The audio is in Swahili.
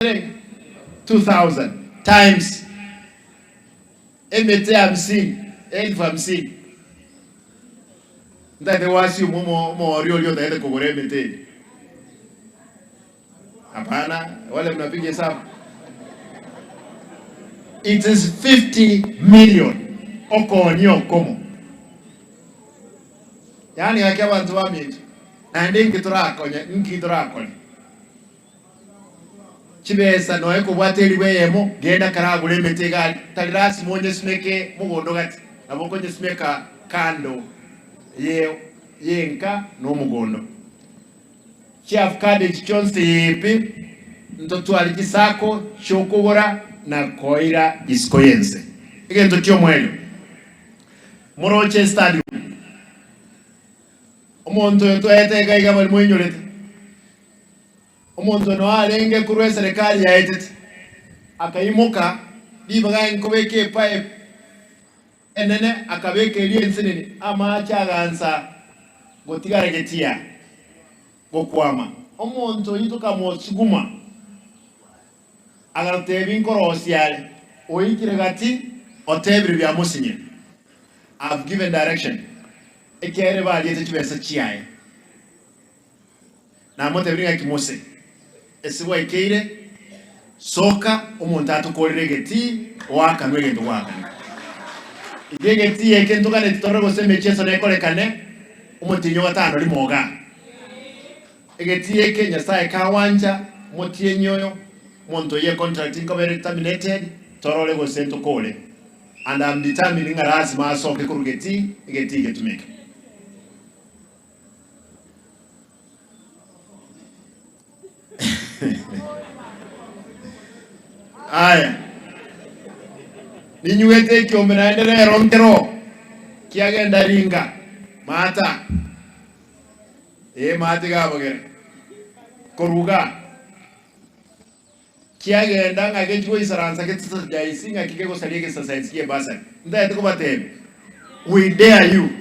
2,000 times emete 50,000 ndate wasi mo orio taende kugura emete. Hapana, wale mnapiga hesabu. It is 50 million okonyo komo. Yani yake abantu bamije ande nkitura chibesa noye kubwateri weyemo genda karagure emete talirasi monye smeke mugondo gati naboko nye smeka kando yenka no mugondo chief kade chichonse yepe ntoto alikisako chokobora na koira iskoyense igento kyo mwelo moroche stadium omonto yotoyeteka igabali mwenyorete omonto no alenge kurwe serikali ya etete akayimuka bibaga nkobeke pipe enene akabeke liensinene ama chagansa gotigaregetia gokwama omonto yituka mosuguma agatebi nkorosi yale oyikire gati otebire bya musinye. I've given direction ekere ba yete chibesa chiaye na motebringa kimose esiwa ikeire soka omuntu atukorere geti waka nwegendo waka igegeti ekento kane titorego semecheso nekolekane umutinyo watano limoga egeti eke nyasaye kawanja motienyoyo monto ye contract income terminated torole go sento kole and I'm determining aras ma soke kurugeti egeti getumeka. Aya ninyuete kiombe naendelea rontero kiagenda ringa mata mati gabogere koruga kiagenda ngakechwo isaransa ketsa jaisinga kikego saliege society kie basa ndaye tukubate we dare you